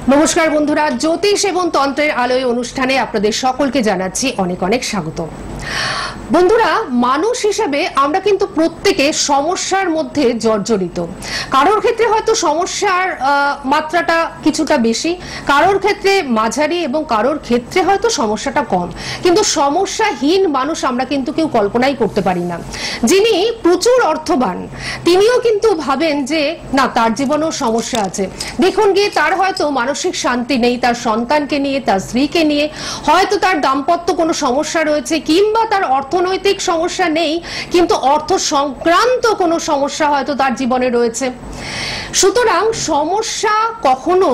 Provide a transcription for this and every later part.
নমস্কার বন্ধুরা, জ্যোতিষ এবং তন্ত্রের আলোয় অনুষ্ঠানে আপনাদের সকলকে জানাচ্ছি অনেক অনেক স্বাগত। বন্ধুরা, মানুষ হিসেবে আমরা কিন্তু প্রত্যেকে সমস্যার মধ্যে জর্জরিত। কারোর ক্ষেত্রে হয়তো সমস্যার মাত্রাটা কিছুটা বেশি, কারোর ক্ষেত্রে মাঝারি এবং কারোর ক্ষেত্রে হয়তো সমস্যাটা কম, কিন্তু সমস্যাহীন মানুষ আমরা কিন্তু কেউ কল্পনাই করতে পারি না। যিনি প্রচুর অর্থবান তিনিও কিন্তু ভাবেন যে না, তার জীবনেও সমস্যা আছে। দেখুন গিয়ে তার হয়তো মানসিক শান্তি নেই, তার সন্তানকে নিয়ে, তার স্ত্রীকে নিয়ে, হয়তো তার দাম্পত্য কোনো সমস্যা রয়েছে, কিংবা তার অর্থনৈতিক সমস্যা নেই কিন্তু অর্থ সংক্রান্ত কোনো সমস্যা হয়তো তার জীবনে রয়েছে। সুতরাং সমস্যা কখনো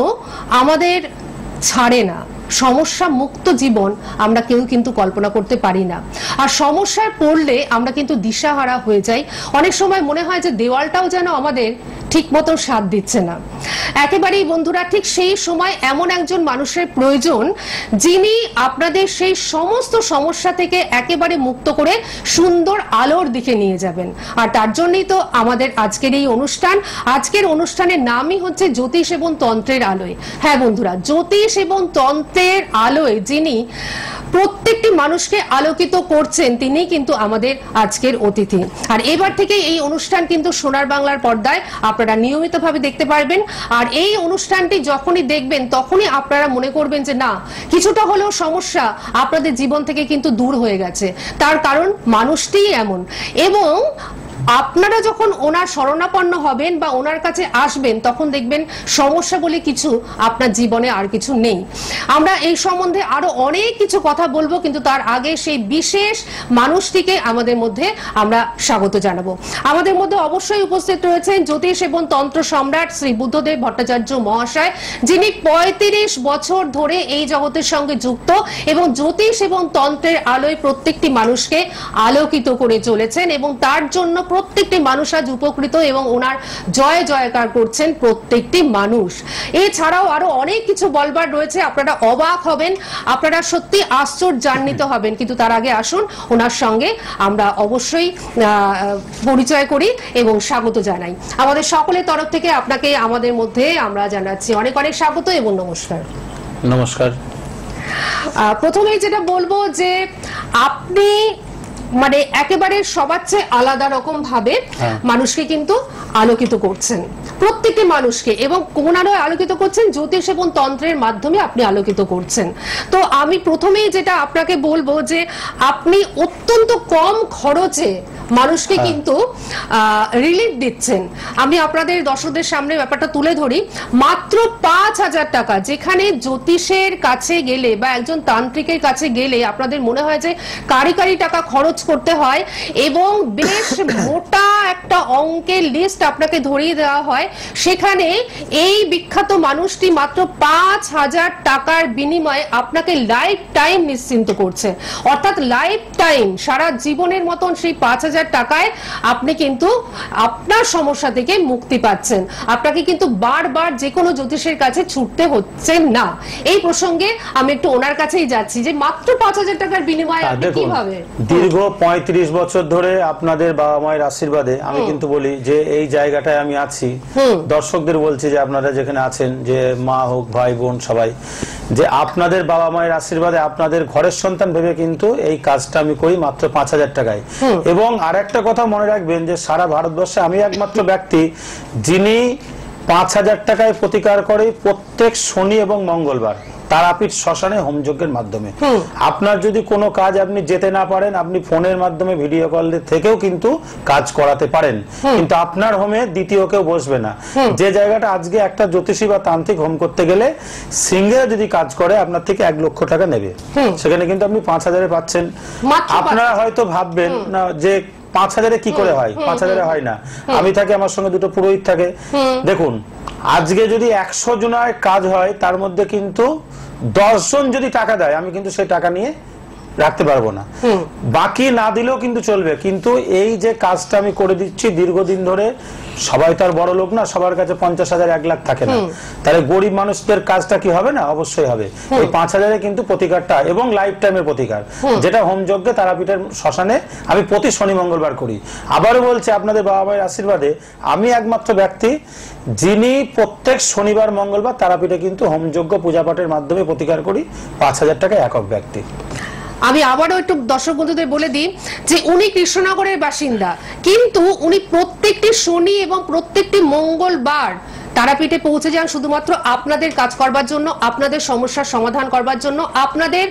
আমাদের ছাড়ে না। সমস্যা মুক্ত জীবন আমরা কেউ কিন্তু কল্পনা করতে পারি না। আর সমস্যায় পড়লে আমরা কিন্তু দিশাহারা হয়ে যাই। অনেক সময় মনে হয় যে দেওয়ালটাও যেন আমাদের ঠিক মতো সাথ দিচ্ছে না। একেবারেই বন্ধুরা, ঠিক সেই সময় এমন একজন মানুষের প্রয়োজন যিনি আপনাদের সেই সমস্ত সমস্যা থেকে একেবারে মুক্ত করে সুন্দর আলোর দিকে নিয়ে যাবেন। আর তার জন্যই তো আমাদের আজকের এই অনুষ্ঠান। আজকের অনুষ্ঠানের নামই হচ্ছে জ্যোতিষ এবং তন্ত্রের আলোয়। হ্যাঁ বন্ধুরা, জ্যোতিষ এবং তন্ত্রের আলোয় যিনি প্রত্যেকটি মানুষকে আলোকিত করছেন তিনি কিন্তু আমাদের আজকের অতিথি। আর এবার থেকে এই অনুষ্ঠান কিন্তু সোনার বাংলার পর্দায় আপনারা নিয়মিতভাবে দেখতে পারবেন। আর এই অনুষ্ঠানটি যখনই দেখবেন তখনই আপনারা মনে করবেন যে না, কিছুটা হলেও সমস্যা আপনাদের জীবন থেকে কিন্তু দূর হয়ে গেছে। তার কারণ মানুষটিই এমন। এবং আপনারা যখন ওনার শরণাপন্ন হবেন বা ওনার কাছে আসবেন তখন দেখবেন সমস্যা বলে কিছু আপনার জীবনে আর কিছু নেই। আমরা এই সম্বন্ধে আরো অনেক কিছু কথা বলবো, কিন্তু তার আগে সেই বিশেষ মানুষটিকে আমাদের মধ্যে আমরা স্বাগত জানাবো। আমাদের মধ্যে অবশ্যই উপস্থিত রয়েছেন জ্যোতিষ এবং তন্ত্র সম্রাট শ্রী বুদ্ধদেব ভট্টাচার্য মহাশয়, যিনি ৩৫ বছর ধরে এই জগতের সঙ্গে যুক্ত এবং জ্যোতিষ এবং তন্ত্রের আলোয় প্রত্যেকটি মানুষকে আলোকিত করে চলেছেন এবং তার জন্য প্রত্যেকটি মানুষ আজ উপকৃত এবং ওনার জয় জয়কার করছেন প্রত্যেকটি মানুষ। এছাড়াও আরো অনেক কিছু বলবার রয়েছে, আপনারা অবাক হবেন, আপনারা সত্যি আশ্চর্যান্বিত হবেন। কিন্তু তার আগে আসুন ওনার সঙ্গে আমরা অবশ্যই পরিচয় করি এবং স্বাগত জানাই। আমাদের সকলের তরফ থেকে আপনাকে আমাদের মধ্যে আমরা জানাচ্ছি অনেক অনেক স্বাগত এবং নমস্কার। নমস্কার। প্রথমেই যেটা বলবো যে আপনি মানে একেবারে সবার চেয়ে আলাদা রকম ভাবে মানুষকে কিন্তু আলোকিত করছেন, প্রত্যেকটি মানুষকে, এবং কোন আলোয় আলোকিত করছেন? জ্যোতিষ এবং তন্ত্রের মাধ্যমে আপনি আলোকিত করছেন। তো আমি প্রথমেই যেটা আপনাকে বলবো যে আপনি অত্যন্ত কম খরচে মানুষকে কিন্তু রিলিফ দিচ্ছেন। আমি আপনাদের দর্শকদের সামনে ব্যাপারটা তুলে ধরি। মাত্র ৫,০০০ টাকা, যেখানে জ্যোতিষের কাছে গেলে বা একজন তান্ত্রিকের কাছে গেলে আপনাদের মনে হয় যে কারি কারি টাকা খরচ করতে হয় এবং বেশ মোটা একটা অঙ্কের লিস্ট আপনাকে ধরিয়ে দেওয়া হয়, সেখানে এই বিখ্যাত মানুষটি মাত্র ৫,০০০ টাকার বিনিময়ে আপনাকে লাইফ টাইম নিশ্চিন্ত করছে। অর্থাৎ লাইফ টাইম, সারা জীবনের মতন সেই ৫,০০০ টাকায় আপনি কিন্তু আপনার সমস্যা থেকে মুক্তি পাচ্ছেন। আপনাকে কিন্তু বারবার যে কোনো জ্যোতিষের কাছে ছুটতে হচ্ছে না। এই প্রসঙ্গে আমি একটু ওনার কাছেই যাচ্ছি যে মাত্র ৫,০০০ টাকার বিনিময়ে আপনি কিভাবে দীর্ঘ ৩৫ বছর ধরে আপনাদের বাবা মায়ের আশীর্বাদে আমি কিন্তু বলি যে এই জায়গাটায় আমি আছি। দর্শকদের বলছি যে আপনারা যেখানে আছেন, যে মা হোক, ভাই বোন, সবাই, যে আপনাদের বাবা মায়ের আশীর্বাদে আপনাদের ঘরের সন্তান ভেবে কিন্তু এই কাজটা আমি করি মাত্র ৫,০০০ টাকায়। এবং আর একটা কথা মনে রাখবেন যে সারা ভারতবর্ষে আমি একমাত্র ব্যক্তি যিনি ৫,০০০ টাকায় প্রতিকার করে প্রত্যেক শনি এবং মঙ্গলবার তারাপীঠ শ্মশানে হোমযজ্ঞের মাধ্যমে। আপনার যদি কোনো কাজ আপনি যেতে না পারেন, আপনি ফোনের মাধ্যমে ভিডিও কল থেকেও কিন্তু কাজ করাতে পারেন, কিন্তু আপনার হোমে দ্বিতীয় কেউ বসবে না। যে জায়গাটা আজকে একটা জ্যোতিষী বা তান্ত্রিক হোম করতে গেলে সিঙ্গেল যদি কাজ করে আপনার থেকে ১ লক্ষ টাকা নেবে, সেখানে কিন্তু আপনি ৫,০০০ পাচ্ছেন। আপনারা হয়তো ভাববেন না যে ৫,০০০ কি করে হয়, ৫,০০০ হয় না। আমি থাকি, আমার সঙ্গে দুটো পুরোহিত থাকে। দেখুন, আজকে যদি ১০০ জনের কাজ হয় তার মধ্যে কিন্তু ১০ জন যদি টাকা দেয়, আমি কিন্তু সেই টাকা নিয়ে রাখতে পারবো না, বাকি না দিলেও কিন্তু চলবে। কিন্তু এই যে কাজটা আমি করে দিচ্ছি দীর্ঘদিন ধরে সবাই তো আর বড় লোক না, সবার কাছে 50,000 1 লাখ থাকে না, তাহলে গরিব মানুষদের কাজটা কি হবে না? অবশ্যই হবে। এই 5,000-এ কিন্তু প্রতিকারটা এবং লাইফ টাইমের প্রতিকার, যেটা হোম যজ্ঞে তারাপীঠের শ্মশানে আমি প্রতি শনি মঙ্গলবার করি। আবারও বলছি, আপনাদের বাবা মায়ের আশীর্বাদে আমি একমাত্র ব্যক্তি যিনি প্রত্যেক শনিবার মঙ্গলবার তারাপীঠে কিন্তু হোম যজ্ঞ পূজা পাঠের মাধ্যমে প্রতিকার করি, 5,000 টাকা একক ব্যক্তি। আমি আবারও একটু দর্শক বন্ধুদের বলে দিই যে উনি কৃষ্ণনগরের বাসিন্দা, কিন্তু উনি প্রত্যেকটি শনি এবং প্রত্যেকটি মঙ্গলবার তারাপীঠে পৌঁছে যান শুধুমাত্র আপনাদের কাজ করবার জন্য, আপনাদের সমস্যার সমাধান করবার জন্য, আপনাদের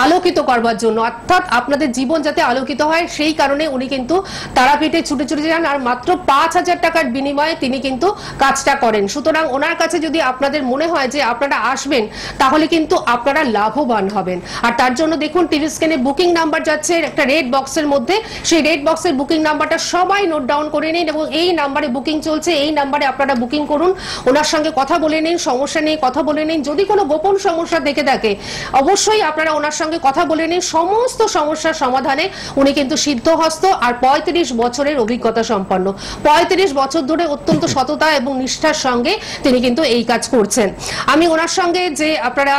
আলোকিত করবার জন্য, অর্থাৎ আপনাদের জীবন যাতে আলোকিত হয় সেই কারণে উনি কিন্তু তারাপীঠে ছুটে ছুটে যান, আর মাত্র 5,000 টাকার বিনিময়ে তিনি কিন্তু কাজটা করেন। সুতরাং ওনার কাছে যদি আপনাদের মনে হয় যে আপনারা আসবেন, তাহলে কিন্তু আপনারা লাভবান হবেন। আর তার জন্য দেখুন টিভি স্ক্রিনে বুকিং নাম্বার যাচ্ছে একটা রেড বক্সের মধ্যে, সেই রেড বক্সের বুকিং নাম্বারটা সবাই নোট ডাউন করে নিন এবং এই নাম্বারে বুকিং চলছে, এই নাম্বারে আপনারা বুকিং করুন, ওনার সঙ্গে কথা বলে নিন, সমস্যা নিয়ে কথা বলে নিন। যদি কোনো গোপন সমস্যা দেখে থাকে অবশ্যই আপনারা ওনার সঙ্গে কথা বলে নিন, সমস্ত সমস্যার সমাধানে উনি কিন্তু সিদ্ধহস্ত আর 35 বছরের অভিজ্ঞতা সম্পন্ন। 35 বছর ধরে অত্যন্ত সততা এবং নিষ্ঠার সঙ্গে তিনি কিন্তু এই কাজ করছেন। আমি ওনার সঙ্গে যে আপনারা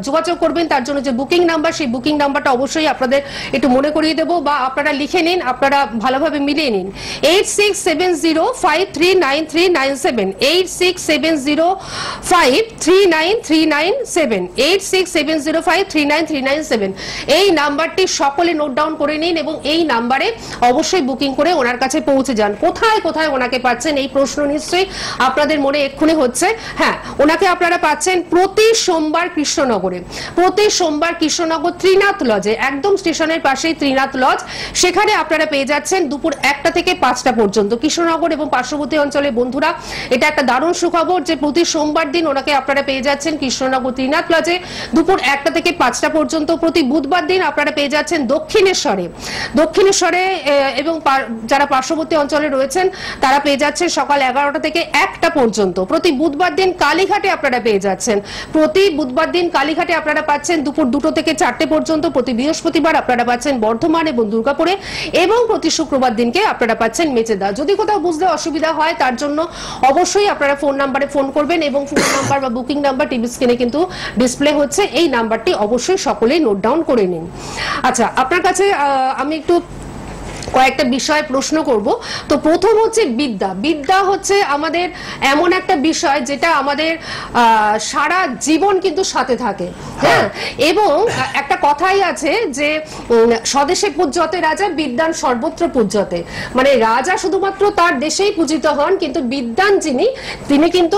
যোগাযোগ করবেন তার জন্য যে বুকিং নাম্বার, সেই বুকিং নাম্বারটা অবশ্যই আপনাদের একটু মনে করিয়ে দেবো বা আপনারা লিখে নিন, আপনারা ভালোভাবে মিলিয়ে নিন। 8670539397, 8670539397, 8670539397 এই নাম্বারটি সকলে নোট ডাউন করে নিন এবং এই নাম্বারে অবশ্যই বুকিং করে ওনার কাছে পৌঁছে যান। কোথায় কোথায় ওনাকে পাচ্ছেন এই প্রশ্ন নিশ্চয়ই আপনাদের মনে এক্ষুনি হচ্ছে। হ্যাঁ, ওনাকে আপনারা পাচ্ছেন প্রতি সোমবার কৃষ্ণনগরে, প্রতি সোমবার কৃষ্ণনগর ত্রিনাথ লজে, একদম স্টেশনের পাশেই ত্রিনাথ লজ, সেখানে আপনারা পেয়ে যাচ্ছেন দুপুর 1টা থেকে 5টা পর্যন্ত। কৃষ্ণনগর এবং পার্শ্ববর্তী অঞ্চলের বন্ধুরা এটা একটা দারুণ সুখবর যে প্রতি সোমবার দিন ওনাকে আপনারা পেয়ে যাচ্ছেন কৃষ্ণনগর ত্রিনাথ লজে দুপুর 1টা থেকে 5টা পর্যন্ত। প্রতি বুধবার দিন আপনারা পেয়ে যাচ্ছেন দক্ষিণেশ্বরে এবং যারা পার্শ্ববর্তী অঞ্চলে রয়েছেন তারা পেয়ে যাচ্ছেন সকাল 11টা থেকে 1টা পর্যন্ত। প্রতি বুধবার দিন কালীঘাটে আপনারা পেয়ে যাচ্ছেন, প্রতি বুধবার দিন কালীঘাটে আপনারা পাচ্ছেন দুপুর 2টো থেকে 4টে পর্যন্ত। প্রতি বৃহস্পতিবার আপনারা পাচ্ছেন বর্ধমান এবং দুর্গাপুরে, এবং প্রতি শুক্রবার দিনকে আপনারা পাচ্ছেন মেচেদা। যদি কোথাও বুঝতে অসুবিধা হয় তার জন্য অবশ্যই আপনারা ফোন নাম্বারে ফোন করবেন এবং ফোন নাম্বার বা বুকিং নাম্বার টিভি স্ক্রিনে কিন্তু ডিসপ্লে হচ্ছে, এই নাম্বারটি অবশ্যই সকলেই নোট ডাউন করে নিন। আচ্ছা, আপনার কাছে আমি একটু কয়েকটা বিষয় প্রশ্ন করব। তো প্রথম হচ্ছে বিদ্যা। বিদ্যা হচ্ছে আমাদের এমন একটা বিষয় যেটা আমাদের সারা জীবন কিন্তু সাথে থাকে। হ্যাঁ, এবং একটা কথাই আছে যে স্বদেশে পূজ্যতে রাজা, বিদ্যান সর্বত্র পূজ্যতে। মানে রাজা শুধুমাত্র তার দেশেই পূজিত হন, কিন্তু বিদ্যান তিনি কিন্তু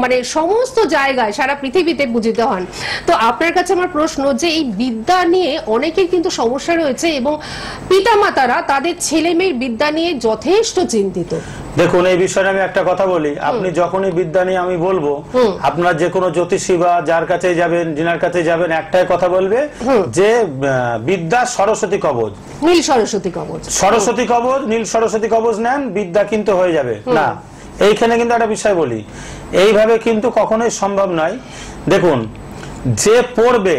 মানে সমস্ত জায়গায় সারা পৃথিবীতে পূজিত হন। তো আপনার কাছে আমার প্রশ্ন যে এই বিদ্যা নিয়ে অনেকের কিন্তু সমস্যা রয়েছে এবং পিতামাতারা তাদের ছেলে মেয়ের বিদ্যা নিয়ে যথেষ্ট চিন্তিত। দেখুন, এই বিষয়ে আমি একটা কথা বলি। আপনি যখনই বিদ্যা নিয়ে আমি বলবো, আপনার যে কোনো জ্যোতিষী বা যার কাছে যাবেন, যিনার কাছে যাবেন, একটাই কথা বলবে যে বিদ্যা সরস্বতী কবচ, নীল সরস্বতী কবচ, সরস্বতী কবচ, নীল সরস্বতী কবচ নেন, বিদ্যা কিন্তু হয়ে যাবে না। এইখানে কিন্তু একটা বিষয় বলি, এইভাবে কিন্তু কখনোই সম্ভব নয়। দেখুন, যে পড়বে,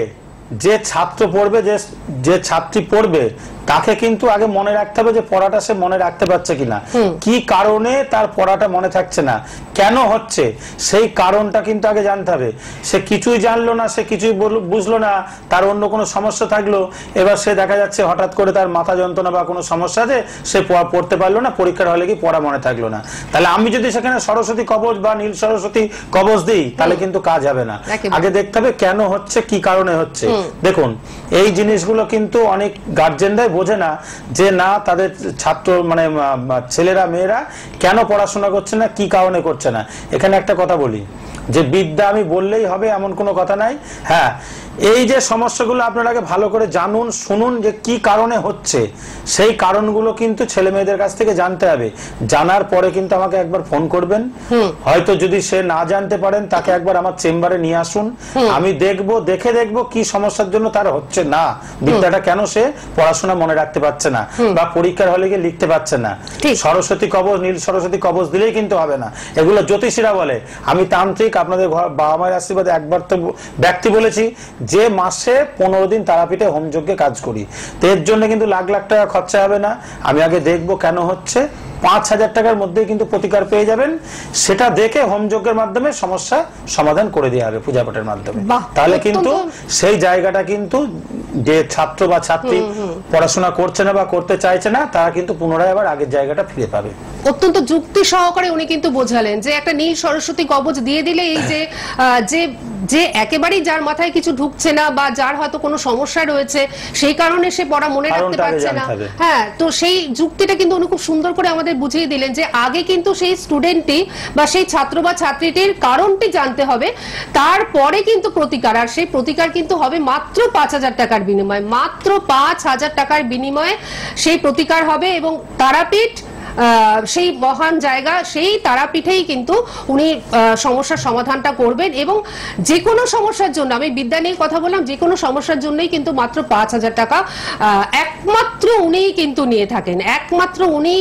যে ছাত্র পড়বে, যে ছাত্রী পড়বে, তাকে কিন্তু আগে মনে রাখতে হবে যে পড়াটা সে মনে রাখতে পারছে কিনা, কি কারণে তার পড়াটা মনে থাকছে না, কেন হচ্ছে, সেই কারণটা কিন্তু আগে জানতে হবে। সে কিছুই জানলো না, সে কিছুই বুঝলো না, তার অন্য কোনো সমস্যা থাকলো, এবার সে দেখা যাচ্ছে হঠাৎ করে তার মাথা যন্ত্রণা বা কোনো সমস্যা আছে, সে পড়তে পারলো না, পরীক্ষার হলে কি পড়া মনে থাকলো না। তাহলে আমি যদি সেখানে সরস্বতী কবচ বা নীল সরস্বতী কবচ দিই, তাহলে কিন্তু কাজ হবে না। আগে দেখতে হবে কেন হচ্ছে, কি কারণে হচ্ছে। দেখুন, এই জিনিসগুলো কিন্তু অনেক গার্জেনরাই বোঝে না যে না, তাদের ছাত্র মানে ছেলেরা মেয়েরা কেন পড়াশোনা করছে না, কি কারণে করছে না। এখানে একটা কথা বলি যে বিদ্যা আমি বললেই হবে এমন কোনো কথা নাই। হ্যাঁ, এই যে সমস্যাগুলো আপনারা আগে ভালো করে জানুন, শুনুন যে কি কারণে হচ্ছে, সেই কারণগুলো কিন্তু ছেলে মেয়েদের কাছ থেকে জানতে হবে। জানার পরে কিন্তু আমাকে একবার ফোন করবেন, হয়তো যদি সে না জানতে পারেন তাকে একবার আমার চেম্বারে নিয়ে আসুন, আমি দেখে দেখবো কি সমস্যার জন্য তার হচ্ছে না, বিদ্যাটা কেন সে পড়াশোনা মনে রাখতে পারছে না বা পরীক্ষার হলে গিয়ে লিখতে পারছে না। সরস্বতী কবচ, নীল সরস্বতী কবচ দিলেই কিন্তু হবে না, এগুলো জ্যোতিষীরা বলে। আমি তান্ত্রিক, আপনাদের বাবা মায়ের আশীর্বাদে একবার তো ব্যক্তি বলেছি যে মাসে 15 দিন তারাপীঠে হোমযজ্ঞে কাজ করি, তো এর জন্য কিন্তু লাখ লাখ টাকা খরচা হবে না। আমি আগে দেখবো কেন হচ্ছে, 5,000 টাকার মধ্যে কিন্তু প্রতিকার পেয়ে যাবেন। সেটা দেখে হোমযজ্ঞের মাধ্যমে সমস্যা সমাধান করে দেওয়া হবে পূজা পাঠের মাধ্যমে। তাহলে কিন্তু সেই জায়গাটা কিন্তু যে ছাত্র বা ছাত্রী পড়াশোনা করছে না বা করতে চাইছে না, তারা কিন্তু পুনরায় আবার আগের জায়গাটা ফিরে পাবে। অত্যন্ত যুক্তি সহকারে উনি কিন্তু বোঝালেন যে একটা নীল সরস্বতী কবচ দিয়ে দিলে এই যে যে একেবারেই যার মাথায় কিছু ঢুকছে না বা যার হয়তো কোনো সমস্যা রয়েছে সেই কারণে সে পড়া মনে রাখতে পারছে না, হ্যাঁ, তো সেই যুক্তিটা কিন্তু উনি খুব সুন্দর করে আমাদের বুঝিয়ে দিলেন যে আগে কিন্তু সেই স্টুডেন্টটি বা সেই ছাত্র বা ছাত্রীটির কারণটি জানতে হবে, তারপরে কিন্তু প্রতিকার। আর সেই প্রতিকার কিন্তু হবে মাত্র 5,000 টাকার বিনিময়ে, মাত্র 5,000 টাকার বিনিময়ে সেই প্রতিকার হবে। এবং তারাপীঠ সেই মহান জায়গা, সেই তারাপীঠেই কিন্তু উনি সমস্যার সমাধানটা করবেন। এবং যে কোনো সমস্যার জন্য, আমি বিদ্যা নিয়ে কথা বললাম, যে কোনো সমস্যার জন্যই কিন্তু মাত্র 5,000 টাকা একমাত্র উনিই কিন্তু নিয়ে থাকেন। একমাত্র উনি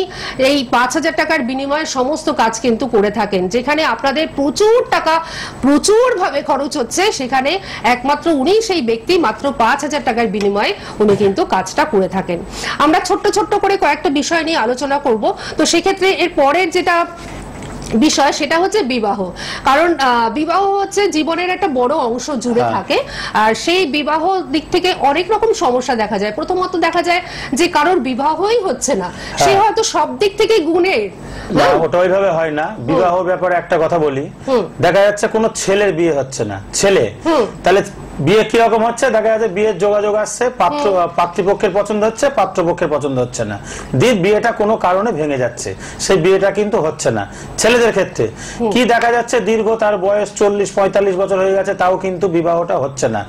এই 5,000 টাকার বিনিময়ে সমস্ত কাজ কিন্তু করে থাকেন। যেখানে আপনাদের প্রচুর টাকা প্রচুরভাবে খরচ হচ্ছে, সেখানে একমাত্র উনিই সেই ব্যক্তি, মাত্র 5,000 টাকার বিনিময়ে উনি কিন্তু কাজটা করে থাকেন। আমরা ছোট্ট ছোট্ট করে কয়েকটা বিষয় নিয়ে আলোচনা করব। তো সেক্ষেত্রে এর পরের যেটা বিষয় সেটা হচ্ছে বিবাহ। কারণ বিবাহ হচ্ছে জীবনের একটা বড় অংশ জুড়ে থাকে, আর সেই বিবাহ দিক থেকে অনেক রকম সমস্যা দেখা যায়। প্রথমত দেখা যায় যে কারোর বিবাহই হচ্ছে না, সে হয়তো সব দিক থেকে গুণের, ওটা ওইভাবে হয় না। বিবাহ ব্যাপারে একটা কথা বলি, দেখা যাচ্ছে কোনো ছেলের বিয়ে হচ্ছে না, ছেলে, তাহলে বিয়ে কিরকম হচ্ছে, দেখা যাচ্ছে বিয়ের যোগাযোগ আসছে, পাত্রপক্ষের পছন্দ হচ্ছে, পাত্রপক্ষের পছন্দ হচ্ছে না, দিয়ে বিয়েটা কোনো কারণে ভেঙে যাচ্ছে, সেই বিয়েটা কিন্তু হচ্ছে না। ছেলেদের ক্ষেত্রে কি দেখা যাচ্ছে, দীর্ঘ তার বয়স 40-45 বছর হয়ে গেছে, তাও কিন্তু বিবাহটা হচ্ছে না,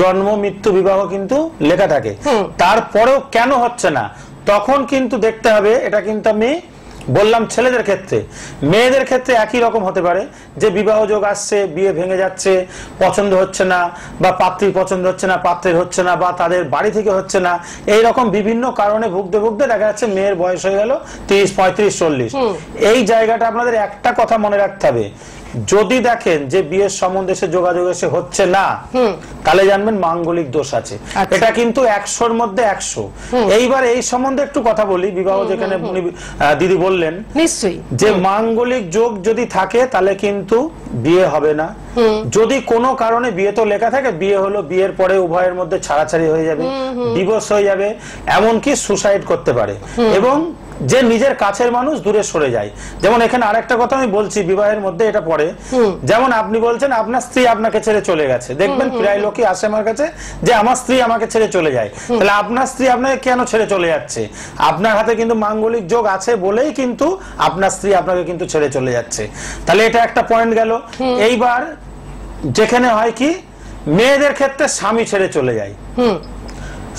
জন্ম মৃত্যু বিবাহ কিন্তু লেখা থাকে, তারপরেও কেন হচ্ছে না, তখন কিন্তু দেখতে হবে। এটা কিন্তু আমি বললাম ছেলেদের ক্ষেত্রে। মেয়েদের ক্ষেত্রে একই রকম হতে পারে যে বিবাহ যোগ আসছে, বিয়ে ভেঙে যাচ্ছে, পছন্দ হচ্ছে না, বা পাত্রীর পছন্দ হচ্ছে না, পাত্রের হচ্ছে না, বা তাদের বাড়ি থেকে হচ্ছে না, এই রকম বিভিন্ন কারণে ভুগতে ভুগতে দেখা যাচ্ছে মেয়ের বয়স হয়ে গেল 30, 35, 40। এই জায়গাটা আপনাদের একটা কথা মনে রাখতে হবে, যদি দেখেন যে বিয়ের সম্বন্ধে সে যোগাযোগ এসে হচ্ছে না, তাহলে জানবেন মাঙ্গলিক দোষ আছে। এটা কিন্তু 100-র মধ্যে 100। এইবার এই সম্বন্ধে একটু কথা বলি। বিবাহ যেখানে দিদি বললেন নিশ্চয়ই যে মাঙ্গলিক যোগ যদি থাকে তাহলে কিন্তু বিয়ে হবে না। যদি কোনো কারণে বিয়ে তো লেখা থাকে, বিয়ে হলো, বিয়ের পরে উভয়ের মধ্যে ছাড়াছাড়ি হয়ে যাবে, ডিভোর্স হয়ে যাবে, এমনকি সুসাইড করতে পারে, এবং যে নিজের কাছের মানুষ দূরে সরে যায়। যেমন এখানে আরেকটা কথা আমি বলছি, বিবাহের মধ্যে এটা পড়ে, যেমন আপনি বলছেন আপনার স্ত্রী আপনাকে ছেড়ে চলে গেছে, দেখবেন প্রায় লোকই আসে আমার কাছে যে আমার স্ত্রী আমাকে ছেড়ে চলে যায়। তাহলে আপনার স্ত্রী আপনাকে কেন ছেড়ে চলে যাচ্ছে? আপনার হাতে কিন্তু মাঙ্গলিক যোগ আছে বলেই কিন্তু আপনার স্ত্রী আপনাকে কিন্তু ছেড়ে চলে যাচ্ছে। তাহলে এটা একটা পয়েন্ট গেল। এইবার যেখানে হয় কি, মেয়েদের ক্ষেত্রে স্বামী ছেড়ে চলে যায়,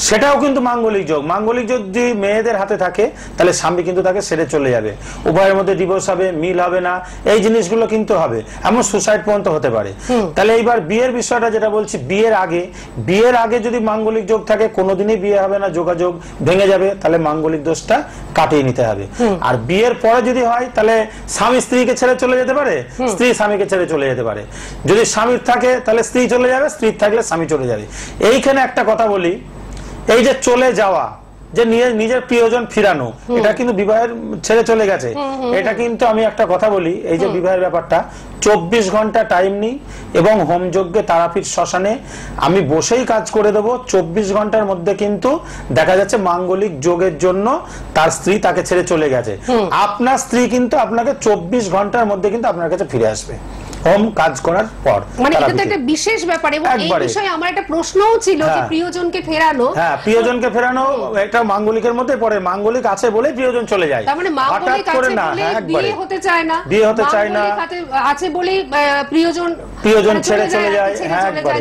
সেটাও কিন্তু মাঙ্গলিক যোগ। মাঙ্গলিক যোগ যদি মেয়েদের হাতে থাকে তাহলে স্বামী কিন্তু তাকে ছেড়ে চলে যাবে, উভয়ের মধ্যে ডিভোর্স হবে, মিল হবে না, এই জিনিসগুলো কিন্তু হবে, এমন সুসাইড পর্যন্ত হতে পারে। তাহলে এইবার বিয়ের বিষয়টা যেটা বলছি, বিয়ের আগে যদি মাঙ্গলিক যোগ থাকে কোনোদিনই বিয়ে হবে না, যোগাযোগ ভেঙে যাবে, তাহলে মাঙ্গলিক দোষটা কাটিয়ে নিতে হবে। আর বিয়ের পরে যদি হয় তাহলে স্বামী স্ত্রীকে ছেড়ে চলে যেতে পারে, স্ত্রী স্বামীকে ছেড়ে চলে যেতে পারে। যদি স্বামীর থাকে তাহলে স্ত্রী চলে যাবে, স্ত্রীর থাকলে স্বামী চলে যাবে। এইখানে একটা কথা বলি, এই যে চলে যাওয়া, যে নিজের প্রিয়জন ফিরানো, এটা কিন্তু বিবাহের ছেড়ে চলে গেছে, এটা কিন্তু আমি একটা কথা বলি, এই যে বিবাহের ব্যাপারটা 24 ঘন্টা টাইম নিই এবং হোমযজ্ঞে তারাপীঠ শ্মশানে আমি বসেই কাজ করে দেবো। 24 ঘন্টার মধ্যে কিন্তু দেখা যাচ্ছে মাঙ্গলিক যোগের জন্য তার স্ত্রী তাকে ছেড়ে চলে গেছে, আপনার স্ত্রী কিন্তু আপনাকে 24 ঘন্টার মধ্যে কিন্তু আপনার কাছে ফিরে আসবে হোম কাজ করার পর। মানে এটা তো একটা বিশেষ ব্যাপার। এবং এই বিষয়ে আমার একটা প্রশ্নও ছিল যে প্রিয়জনকে ফেরানো, প্রিয়জনকে ফেরানো এটা মাঙ্গলিকের মধ্যে পড়ে। মাঙ্গলিক আছে বলে প্রিয়জন চলে যায়, তার মানে মাঙ্গলিক আছে বলে বিয়ে হতে চায় না, বিয়ে হতে চায় না, আছে বলে প্রিয়জন ছেড়ে চলে যায়।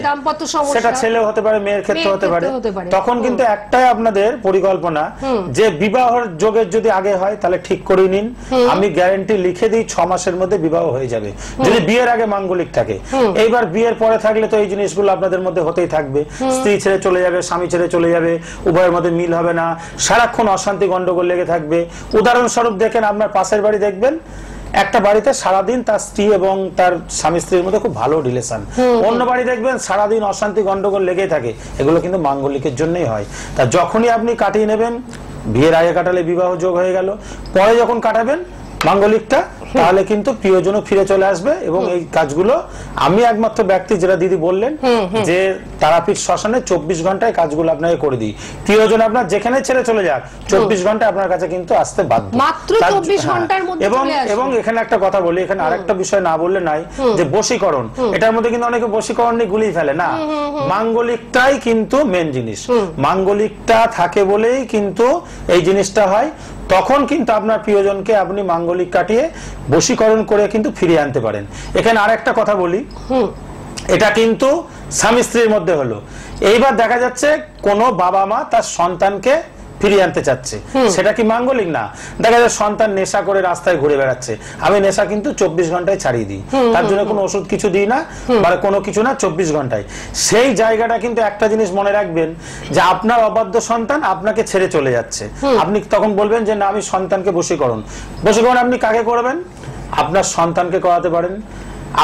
দাম্পত্য সমস্যা, সেটা ছেলে হতে পারে, মেয়ের ক্ষেত্রে হতে পারে। তখন কিন্তু একটাই আপনাদের পরিকল্পনা, যে বিবাহের যোগের যদি আগে হয় তাহলে ঠিক করে নিন, আমি গ্যারান্টি লিখে দিই 6 মাসের মধ্যে বিবাহ হয়ে যাবে, যদি বিয়ের আগে মাঙ্গলিক থাকে। এইবার বিয়ের পরে থাকলে তো এই জিনিসগুলো আপনাদের মধ্যে হতেই থাকবে, স্ত্রী ছেড়ে চলে যাবে, স্বামী ছেড়ে চলে যাবে, উভয়ের মধ্যে মিল হবে না, সারাক্ষণ অশান্তি গন্ডগোল লেগে থাকবে। উদাহরণস্বরূপ দেখেন, আপনার পাশের বাড়ি দেখবেন একটা বাড়িতে সারাদিন তার স্ত্রী এবং তার স্বামী স্ত্রীর মধ্যে খুব ভালো রিলেশন, অন্য বাড়ি দেখবেন সারাদিন অশান্তি গন্ডগোল লেগেই থাকে, এগুলো কিন্তু মাঙ্গলিকের জন্যই হয়। তা যখনই আপনি কাটিয়ে নেবেন বিয়ের আগে কাটালে বিবাহ যোগ হয়ে গেল, পরে যখন কাটাবেন মাঙ্গলিকটা তাহলে কিন্তু প্রিয়জনও ফিরে চলে আসবে। এবং এই কাজগুলো আমি একমাত্র ব্যক্তি যেটা দিদি বললেন যে তারাপীঠ শ্মশানে 24 ঘন্টায় কাজগুলো আপনাকে করে দিই। প্রিয়জন আপনার যেখানে ছেড়ে চলে যাক 24 ঘন্টায় আপনার কাছে কিন্তু আসতে বাধ্য, মাত্র 24 ঘন্টার মধ্যে চলে আসবে। এবং এখানে একটা কথা বলি, এখানে আরেকটা বিষয় না বললে নাই, যে বশীকরণ, এটার মধ্যে কিন্তু অনেকে বশীকরণ নিয়ে গুলিয়ে ফেলে না, মাঙ্গলিকটাই কিন্তু মেন জিনিস। মাঙ্গলিকটা থাকে বলেই কিন্তু এই জিনিসটা হয়। তখন কিন্তু আপনার প্রিয়জনকে আপনি মাঙ্গলিক কাটিয়ে বশীকরণ করে কিন্তু ফিরিয়ে আনতে পারেন। এখানে আরেকটা কথা বলি, এটা কিন্তু স্বামী স্ত্রীর মধ্যে হলো। এইবার দেখা যাচ্ছে কোন বাবা মা তার সন্তানকে ফিরিয়ে আনতে চাচ্ছে, সেটা কি মাঙ্গলিক? না। দেখা যায় সন্তান নেশা করে রাস্তায় ঘুরে বেড়াচ্ছে, আমি নেশা কিন্তু 24 ঘন্টায় ছাড়িয়ে দিই, তার জন্য কোনো ওষুধ কিছু দিই না বা কোনো কিছু না, 24 ঘন্টায়। সেই জায়গাটা কিন্তু একটা জিনিস মনে রাখবেন, যে আপনার অবাধ্য সন্তান আপনাকে ছেড়ে চলে যাচ্ছে, আপনি তখন বলবেন যে না আমি সন্তানকে বশীকরণ আপনি কাকে করবেন? আপনার সন্তানকে করাতে পারেন,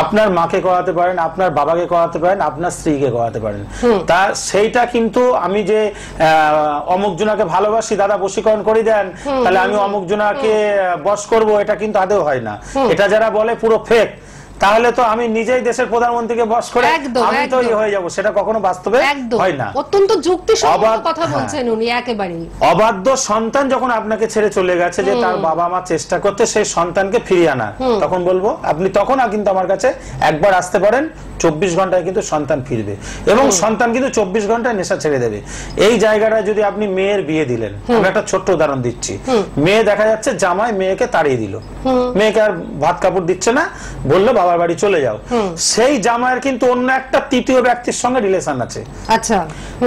আপনার মাকে করাতে পারেন, আপনার বাবাকে করাতে পারেন, আপনার স্ত্রীকে করাতে পারেন। তা সেইটা কিন্তু আমি যে অমুক জনাকে ভালোবাসি দাদা বশীকরণ করে দেন, তাহলে আমি অমুক জনাকে বশ করব, এটা কিন্তু আদৌ হয় না। এটা যারা বলে পুরো ফেক। তাহলে তো আমি নিজেই দেশের প্রধানমন্ত্রীকে বশ করে আমি তো হয়ে যাব, সেটা কখনো বাস্তবে হয় না। অত্যন্ত যুক্তিসঙ্গত কথা বলছেন উনি, একেবারে অবাধ্য সন্তান যখন আপনাকে ছেড়ে চলে গেছে, যে তার বাবা মা চেষ্টা করতে সেই সন্তানকে ফিরিয়ে আনা, তখন বলবো আপনি তখন কিন্তু আমার কাছে একবার আসতে পারেন, 24 ঘন্টায় কিন্তু সন্তান ফিরবে এবং সন্তান কিন্তু 24 ঘন্টায় নেশা ছেড়ে দেবে। এই জায়গাটায় যদি আপনি মেয়ের বিয়ে দিলেন, আমি একটা ছোট্ট উদাহরণ দিচ্ছি, মেয়ে দেখা যাচ্ছে জামাই মেয়েকে তাড়িয়ে দিল, মেয়েকে আর ভাত কাপড় দিচ্ছে না, বললো বাবার বাড়ি চলে যাও। সেই জামাইয়ের কিন্তু অন্য একটা তৃতীয় ব্যক্তির সঙ্গে রিলেশন আছে। আচ্ছা,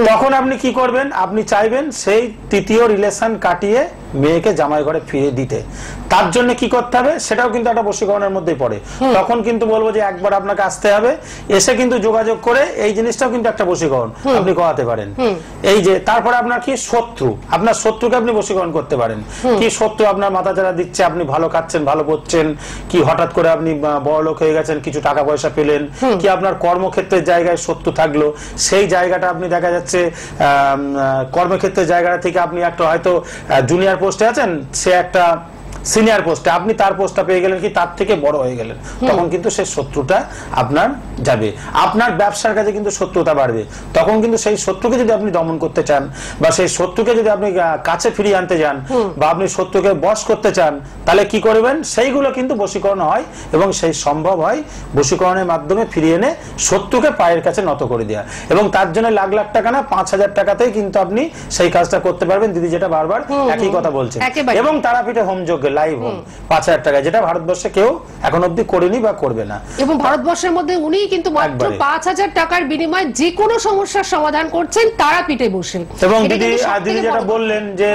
তখন আপনি কি করবেন? আপনি চাইবেন সেই তৃতীয় রিলেশন কাটিয়ে মেয়েকে জামাই ঘরে ফিরিয়ে দিতে। তার জন্য কি করতে হবে? সেটাও কিন্তু একটা বশীকরণের মধ্যেই পড়ে। তখন কিন্তু বলবো যে একবার আপনাকে আসতে হবে, এসে কিন্তু যোগাযোগ করে এই জিনিসটাও কিন্তু একটা বশীকরণ আপনি করাতে পারেন। এই যে তারপরে আপনার কি শত্রু, আপনার শত্রুকে আপনি বশীকরণ করতে পারেন। কি শত্রু আপনার মাথা চারা দিচ্ছে, আপনি ভালো খাচ্ছেন ভালো পড়ছেন, কি হঠাৎ করে আপনি বড় লোক হয়ে গেছেন, কিছু টাকা পয়সা পেলেন, কি আপনার কর্মক্ষেত্রের জায়গায় শত্রু থাকলো, সেই জায়গাটা আপনি দেখা যাচ্ছে কর্মক্ষেত্রের জায়গাটা থেকে আপনি একটা হয়তো জুনিয়র পোস্টে আছেন, সে একটা সিনিয়র পোস্টে, আপনি তার পোস্টটা পেয়ে গেলেন, কি তার থেকে বড় হয়ে গেলেন, তখন কিন্তু সেই শত্রুটা আপনার যাবে, আপনার ব্যবসার কাছে কিন্তু শত্রুতা বাড়বে। তখন কিন্তু সেই শত্রুকে যদি আপনি দমন করতে চান বা সেই শত্রুকে যদি আপনি কাছে ফিরিয়ে আনতে চান বা আপনি শত্রুকে বশ করতে চান, তাহলে কি করবেন? সেইগুলো কিন্তু বশীকরণ হয় এবং সেই সম্ভব হয় বশীকরণের মাধ্যমে ফিরিয়ে এনে শত্রুকে পায়ের কাছে নত করে দেওয়া। এবং তার জন্য লাখ লাখ টাকা না, 5,000 টাকাতেই কিন্তু আপনি সেই কাজটা করতে পারবেন। দিদি যেটা বারবার একই কথা বলছেন, এবং তারাপীঠে হোম যজ্ঞে লাইভ হোম 5,000 টাকা, যেটা ভারতবর্ষে কেউ এখন অব্দি করেনি বা করবে না। এবং ভারতবর্ষের মধ্যে উনি কিন্তু মাত্র 5,000 টাকার বিনিময়ে যে কোনো সমস্যার সমাধান করছেন তারাপীঠে বসে। এবং দিদি যেটা বললেন যে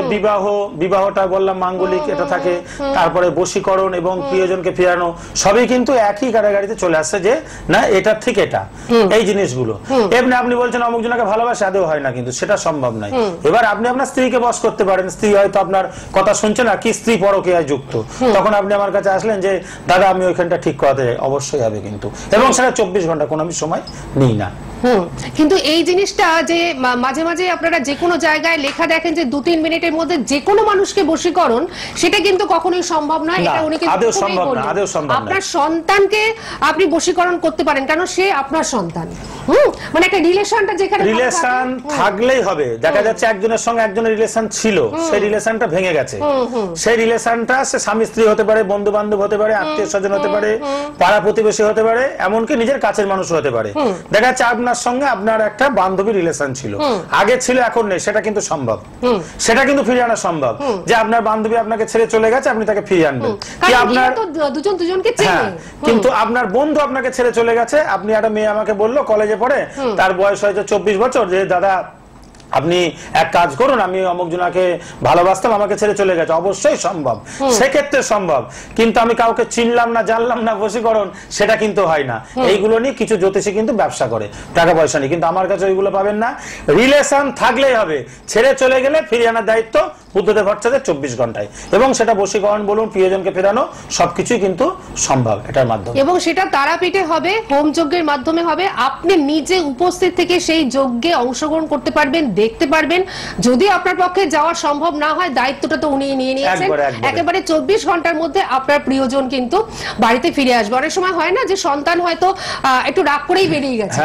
বিবাহটা বললাম মাঙ্গলিক এটা থাকে, তারপরে বশীকরণ এবং প্রিয়জনকে ফেরানো সবই কিন্তু একই কারাগারিতে চলে আসছে, যে না এটার থেকে এটা এই জিনিসগুলো। এমনি আপনি বলছেন অমুক জনকে ভালোবাসে, আদৌ হয় না, কিন্তু সেটা সম্ভব নয়। এবার আপনি আপনার স্ত্রীকে বশ করতে পারেন, স্ত্রী হয়তো আপনার কথা শুনছে না, কি স্ত্রী পরকীয়ায় যুক্ত, তখন আপনি আমার কাছে আসলেন যে দাদা আমি ওইখানটা ঠিক করাতে যাই, অবশ্যই হবে কিন্তু, এবং সেটা 24 ঘন্টা কোনো আমি সময় নিই না। কিন্তু এই জিনিসটা যে মাঝে মাঝে আপনারা যে কোনো জায়গায় লেখা দেখেন যে 2-3 মিনিটের মধ্যে যে কোনো মানুষকে বশীকরণ, সেটা কিন্তু কখনোই সম্ভব নয়। এটা উনি কিন্তু আপনার সন্তানকে আপনি বশীকরণ করতে পারেন, কারণ সে আপনার সন্তান। মানে একটা রিলেশনটা যেখানে রিলেশন থাকলেই হবে। দেখা যাচ্ছে একজনের সঙ্গে একজনের রিলেশন ছিল, সেই রিলেশনটা ভেঙে গেছে, সেই রিলেশনটা সে স্বামী স্ত্রী হতে পারে, বন্ধু বান্ধব হতে পারে, আত্মীয় স্বজন হতে পারে, পাড়া প্রতিবেশী হতে পারে, এমনকি নিজের কাছের মানুষ হতে পারে। দেখা যাচ্ছে আপনার সঙ্গে আপনার একটা বান্ধবী রিলেশন ছিল, আগে ছিল এখন নেই, সেটা কিন্তু সম্ভব, সেটা কিন্তু ফিরিয়ে আনা সম্ভব। যে আপনার বান্ধবী আপনাকে ছেড়ে চলে গেছে, আপনি তাকে ফিরিয়ে আনবেন। কি আপনার দুজন দুজনকে চেনে, কিন্তু আপনার বন্ধু আপনাকে ছেড়ে চলে গেছে, আপনি একটা মেয়ে আমাকে বললো কলেজে পড়ে, তার বয়স হয়তো 24 বছর, যে দাদা আপনি এক কাজ করুন, আমি অমুক জনাকে ভালোবাসতাম, আমাকে ছেড়ে চলে গেছে, অবশ্যই সম্ভব, সেক্ষেত্রে সম্ভব। কিন্তু আমি কাউকে চিনলাম না, জানলাম না, বশীকরণ সেটা কিন্তু হয় না। এইগুলো নিয়ে কিছু জ্যোতিষী কিন্তু ব্যবসা করে, টাকা পয়সা নিয়ে, কিন্তু আমার কাছে ওইগুলো পাবেন না। রিলেশন থাকলেই হবে, ছেড়ে চলে গেলে ফিরিয়ে আনার দায়িত্ব বুদ্ধদেব ভট্টাচার্যের 24 ঘন্টায়, এবং সেটা বশীকরণ বলুন, প্রিয়জনকে ফেরানো, সবকিছুই কিন্তু সম্ভব এটার মাধ্যমে। এবং সেটা তারাপীঠে হবে, হোম যজ্ঞের মাধ্যমে হবে। আপনি নিজে উপস্থিত থেকে সেই যজ্ঞে অংশগ্রহণ করতে পারবেন, দেখতে পারবেন। যদি আপনার পক্ষে যাওয়া সম্ভব না হয়, দায়িত্বটা তো উনি নিয়ে নিয়েছেন, একেবারে 24 ঘন্টার মধ্যে আপনার প্রিয়জন কিন্তু বাড়িতে ফিরে আসবে। অনেক সময় হয় না যে সন্তান হয়তো একটু রাগ করেই বেরিয়ে গেছে,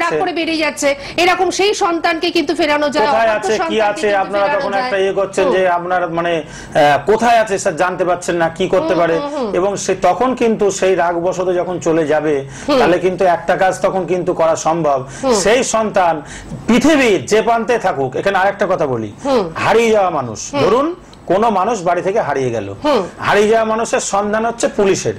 রাগ করে বেরিয়ে যাচ্ছে, এরকম সেই সন্তানকে কিন্তু ফেরানো যায়। কোথায় আছে কি আছে আপনারা তখন একটা ইয়ে করছেন যে আপনার মানে কোথায় আছে স্যার জানতে পারছেন না, কি করতে পারে, এবং সে তখন কিন্তু সেই রাগবশত যখন চলে যাবে তাহলে কিন্তু একটা কাজ তখন কিন্তু করা সম্ভব। সেই সন্তান পৃথিবীর যে প্রান্তে থাকুক, এখানে আরেকটা কথা বলি, হারিয়ে যাওয়া মানুষ, ধরুন কোন মানুষ বাড়ি থেকে হারিয়ে গেল, হারিয়ে যাওয়া মানুষের সন্ধান হচ্ছে পুলিশের,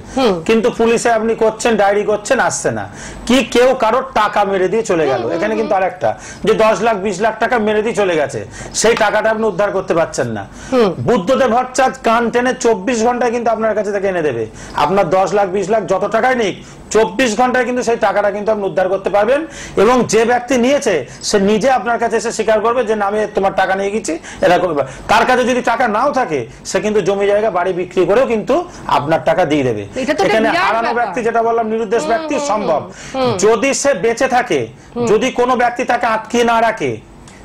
কিন্তু পুলিশে আপনি করছেন, ডায়েরি করছেন, আসছে না, কি কেউ কারোর টাকা মেরে দিয়ে চলে গেল। এখানে কিন্তু আরেকটা যে 10 লাখ 20 লাখ টাকা মেরে দিয়ে চলে গেছে, সেই টাকাটা আপনি উদ্ধার করতে পারছেন না। বুদ্ধদেব ভট্টাচার্য কান টেনে 24 ঘন্টায় কিন্তু আপনার কাছে থেকে এনে দেবে। আপনার 10 লাখ 20 লাখ যত টাকাই নিক, 24 ঘন্টায় কিন্তু সেই টাকাটা কিন্তু আপনি উদ্ধার করতে পারবেন। এবং যে ব্যক্তি নিয়েছে সে নিজে আপনার কাছে এসে স্বীকার করবে যে আমি তোমার টাকা নিয়ে গেছি, এরকম। তার কাছে যদি টাকা নাও থাকে, সে কিন্তু জমি জায়গা বাড়ি বিক্রি করেও কিন্তু আপনার টাকা দিয়ে দেবে। এখানে হারানো ব্যক্তি, যেটা বললাম নিরুদ্দেশ ব্যক্তি, সম্ভব যদি সে বেঁচে থাকে, যদি কোনো ব্যক্তি তাকে আটকিয়ে না রাখে,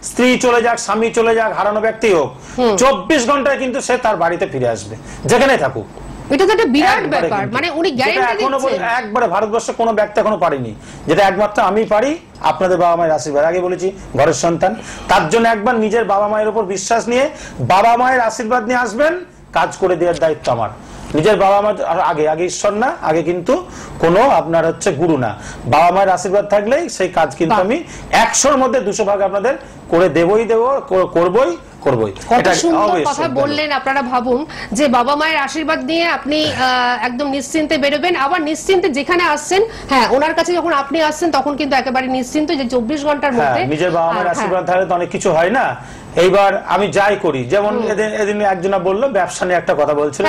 স্ত্রী চলে যাক, স্বামী চলে যাক, হারানো ব্যক্তি হোক, 24 ঘন্টায় কিন্তু সে তার বাড়িতে ফিরে আসবে, যেখানে থাকুক। এটা তো একটা বিরাট ব্যাপার, মানে উনি গ্যারান্টি দিচ্ছেন। একবারে ভারতবর্ষে কোনো ব্যক্তি এখনো পারেনি, যেটা একমাত্র আমি পারি, আপনাদের বাবা মায়ের আশীর্বাদ। আগে বলেছি ঘরের সন্তান, তার জন্য একবার নিজের বাবা মায়ের উপর বিশ্বাস নিয়ে বাবা মায়ের আশীর্বাদ নিয়ে আসবেন, কাজ করে দেওয়ার দায়িত্ব আমার। নিজের বাবা মা আগে, আগে ঈশ্বর না, আগে কিন্তু কোনো আপনার হচ্ছে গুরু না, বাবা মায়ের আশীর্বাদ থাকলেই সেই কাজ কিন্তু আমি 100-র মধ্যে 200 ভাগ আপনাদের করে দেবই, করবই। কত সুন্দর কথা বললেন। আপনারা ভাবুন যে বাবা মায়ের আশীর্বাদ নিয়ে আপনি একদম নিশ্চিন্তে বেরোবেন, আবার নিশ্চিন্তে যেখানে আসছেন, হ্যাঁ ওনার কাছে যখন আপনি আসছেন তখন কিন্তু একেবারে নিশ্চিন্ত যে 24 ঘন্টার মধ্যে নিজের বাবা মায়ের আশীর্বাদ থাকলে তো অনেক কিছু হয় না। এইবার আমি যাই করি, যেমন এদিন একজনা বললো ব্যবসা নিয়ে একটা কথা বলছিল,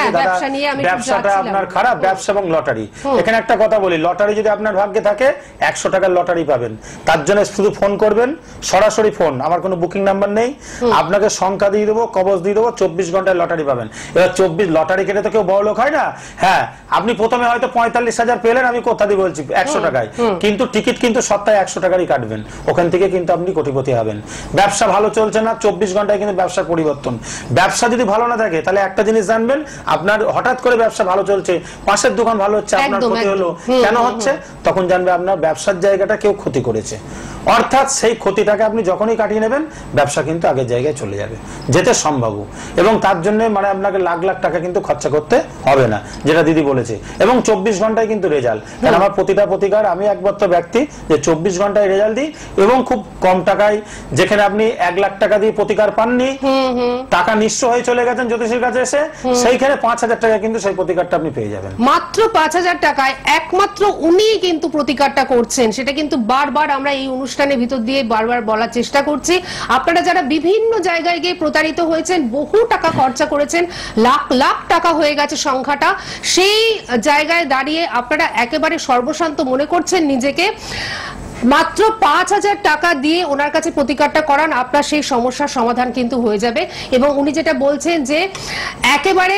ব্যবসাটা আপনার খারাপ, ব্যবসা এবং লটারি। এখানে একটা কথা বলি, লটারি যদি আপনার ভাগ্যে থাকে 100 টাকার লটারি পাবেন। তার জন্য শুধু ফোন করবেন, সরাসরি ফোন, আমার কোনো বুকিং নাম্বার নেই, আপনাকে সংখ্যা দিয়ে দেবো, কবজ দিয়ে দেবো, 24 ঘন্টায় লটারি পাবেন। এবার 24 লটারি কেটে তো কেউ বড় লোক হয় না। হ্যাঁ, আপনি প্রথমে হয়তো 45,000 পেলেন, আমি কোথা দিয়ে বলছি 100 টাকায়, কিন্তু টিকিট কিন্তু সপ্তাহে 100 টাকারই কাটবেন, ওখান থেকে কিন্তু আপনি কোটিপতি হবেন। ব্যবসা ভালো চলছে না, 24 ঘন্টায় কিন্তু ব্যবসার পরিবর্তন। ব্যবসা যদি ভালো না থাকে, তাহলে একটা জিনিস জানবেন, আপনার হঠাৎ করে ব্যবসা ভালো চলছে, পাশের দোকান ভালো হচ্ছে, আপনার ক্ষতি হলো, কেন হচ্ছে? তখন জানবে আপনার ব্যবসার জায়গাটা কেউ ক্ষতি করেছে। অর্থাৎ সেই ক্ষতিটাকে আপনি যখনই কাটিয়ে নেবেন, ব্যবসা কিন্তু আগের জায়গায় চলে যাবে, যেতে সম্ভব। এবং তার জন্য মানে আপনাকে লাখ লাখ টাকা কিন্তু খরচা করতে হবে না, যেটা দিদি বলেছে। এবং 24 ঘন্টায় কিন্তু রেজাল্ট, কারণ আমার প্রতিটা প্রতিকার আমি একমাত্র ব্যক্তি যে 24 ঘন্টায় রেজাল্ট দিই, এবং খুব কম টাকায়। যেখানে আপনি 1 লাখ টাকা দিয়ে প্রতিকার পাননি, টাকা নিঃস্ব হয়ে চলে গেছেন জ্যোতিষীর কাছে এসে, সেইখানে 5,000 টাকা কিন্তু সেই প্রতিকারটা আপনি পেয়ে যাবেন। মাত্র 5,000 টাকায় একমাত্র উনিই কিন্তু প্রতিকারটা করছেন। সেটা কিন্তু বারবার আমরা এই অনুষ্ঠানের ভিতর দিয়ে বারবার বলার চেষ্টা করছি। আপনারা যারা বিভিন্ন জায়গায় গিয়ে প্রতারিত হয়েছেন, বহু টাকা খরচা করেছেন, লাখ লাখ টাকা হয়ে গেছে সংখ্যাটা, সেই জায়গায় দাঁড়িয়ে আপনারা একেবারে সর্বশান্ত মনে করছেন নিজেকে, মাত্র 5,000 টাকা দিয়ে ওনার কাছে প্রতিকারটা করান, আপনার সেই সমস্যার সমাধান কিন্তু হয়ে যাবে। এবং উনি যেটা বলছেন যে একেবারে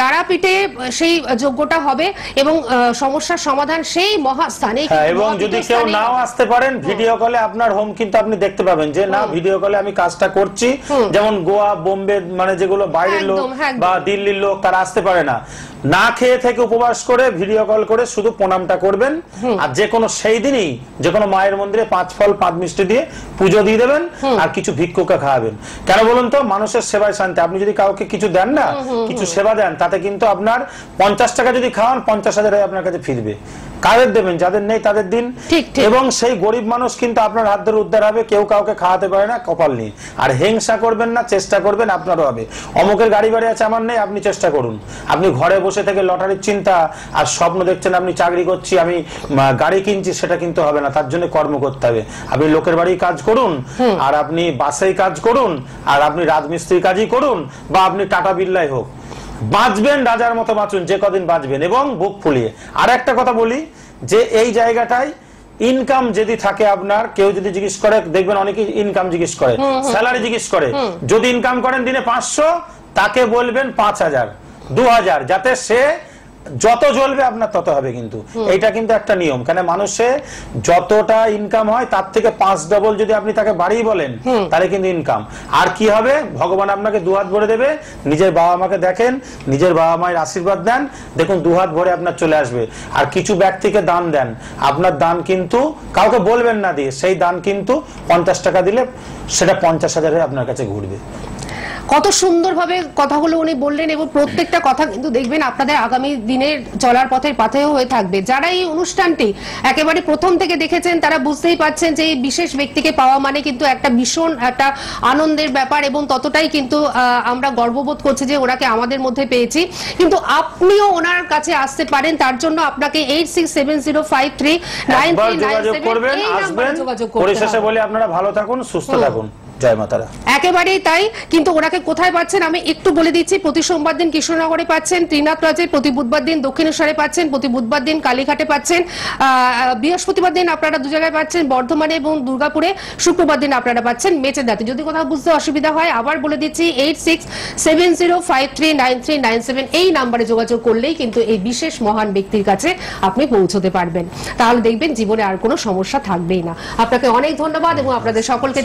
তারাপীঠে সেই যোগ্যটা হবে, এবং সমস্যার সমাধান সেই মহাস্থানে। এবং যদি কেউ নাও আসতে পারেন, ভিডিও কলে আপনার হোম কিন্তু আপনি দেখতে পাবেন যে না, ভিডিও কলে আমি কাজটা করছি। যেমন গোয়া, বোম্বে, মানে যেগুলো বাইরের লোক বা দিল্লির লোক, তারা আসতে পারে না, না খেয়ে থেকে উপবাস করে ভিডিও কল করে শুধু প্রণামটা করবেন। আর যে কোনো সেই দিনই যে কোনো মায়ের মন্দিরে 5 ফল 5 মিষ্টি দিয়ে পুজো দিয়ে দেবেন, আর কিছু ভিক্ষুককে খাওয়াবেন। কেন বলুন তো? মানুষের সেবায় শান্তি। আপনি যদি কাউকে কিছু দেন না, কিছু সেবা দেন, তাতে কিন্তু আপনার 50 টাকা যদি খাওয়ান, 50,000 আপনার কাছে ফিরবে। কাদের দেবেন? যাদের নেই তাদের দিন। এবং সেই গরিব মানুষ কিন্তু আপনার হাত ধরে উদ্ধার হবে। কেউ কাউকে খাওয়াতে পারে না, কপাল নেই। আর হিংসা করবেন না, চেষ্টা করবেন, আপনারও হবে। অমুকের গাড়ি বাড়ি আছে, আমার নেই, আপনি চেষ্টা করুন। আপনি ঘরে বসে থেকে লটারির চিন্তা আর স্বপ্ন দেখছেন আপনি চাকরি করছি, আমি গাড়ি কিনছি, সেটা কিন্তু হবে না। তার জন্য কর্ম করতে হবে। আপনি লোকের বাড়ি কাজ করুন, আর আপনি বাসেই কাজ করুন, আর আপনি রাজমিস্ত্রির কাজই করুন, বা আপনি টাটা বিড়লাই হোক, বাঁচবেন, রাজার মতো বাঁচুন যে কদিন বাঁচবেন, এবং বুক ফুলিয়ে। আর একটা কথা বলি, যে এই জায়গাটায় ইনকাম যদি থাকে আপনার, কেউ যদি জিজ্ঞেস করে, দেখবেন অনেকে ইনকাম জিজ্ঞেস করে, স্যালারি জিজ্ঞেস করে। যদি ইনকাম করেন দিনে 500, তাকে বলবেন 5,000, 2,000, যাতে সে যত জ্বলবে আপনার তত হবে, কিন্তু এইটা কিন্তু একটা নিয়ম। কেন মানুষে যতটা ইনকাম হয় তার থেকে 5 ডবল যদি আপনি তাকে বাড়িয়ে বলেন তাহলে কিন্তু ইনকাম। আর কি হবে, ভগবান আপনাকে দুহাত ভরে দেবে। নিজের বাবা মাকে দেখেন, নিজের বাবা মায়ের আশীর্বাদ দেন, দেখুন দুহাত ভরে আপনার চলে আসবে। আর কিছু ব্যক্তিকে দান দেন, আপনার দান কিন্তু কাউকে বলবেন না দিয়ে, সেই দান কিন্তু 50 টাকা দিলে সেটা 50,000 হয়ে আপনার কাছে ঘুরবে। কত সুন্দরভাবে কথাগুলো উনি বললেন, এবং প্রত্যেকটা কথা কিন্তু দেখবেন আপনাদের আগামী দিনের চলার পথের পাথেয় হয়ে থাকবে। যারা এই অনুষ্ঠানটি একেবারে প্রথম থেকে দেখেছেন তারা বুঝতেই পারছেন যে এই বিশেষ ব্যক্তিকে পাওয়া মানে কিন্তু একটা ভীষণ একটা আনন্দের ব্যাপার, এবং ততটাই কিন্তু আমরা গর্ববোধ করছি যে ওনাকে আমাদের মধ্যে পেয়েছি। কিন্তু আপনিও ওনার কাছে আসতে পারেন, তার জন্য আপনাকে 8670539397 এই নম্বরে যোগাযোগ করতে হবে। পরিশেষে বলি, আপনারা ভালো থাকুন, সুস্থ থাকুন, জয় মাতারা। একেবারেই তাই। কিন্তু ওনাকে কোথায় পাচ্ছেন আমি একটু বলে দিচ্ছি। প্রতি সোমবার দিন কৃষ্ণনগরে পাচ্ছেন, ত্রিনাথ রাজে, প্রতি বুধবার দিন দক্ষিণেশ্বরে পাচ্ছেন, প্রতি বুধবার দিন কালীঘাটে পাচ্ছেন, বৃহস্পতিবার দিন আপনারা দু জায়গায় পাচ্ছেন, বর্ধমানে এবং দুর্গাপুরে, শুক্রবার দিন আপনারা পাচ্ছেন মেচেদাতে। যদি কোথাও বুঝতে অসুবিধা হয় আবার বলে দিচ্ছি 8670539397 এই নাম্বারে যোগাযোগ করলেই কিন্তু এই বিশেষ মহান ব্যক্তির কাছে আপনি পৌঁছতে পারবেন। তাহলে দেখবেন জীবনে আর কোনো সমস্যা থাকবেই না। আপনাকে অনেক ধন্যবাদ এবং আপনাদের সকলকে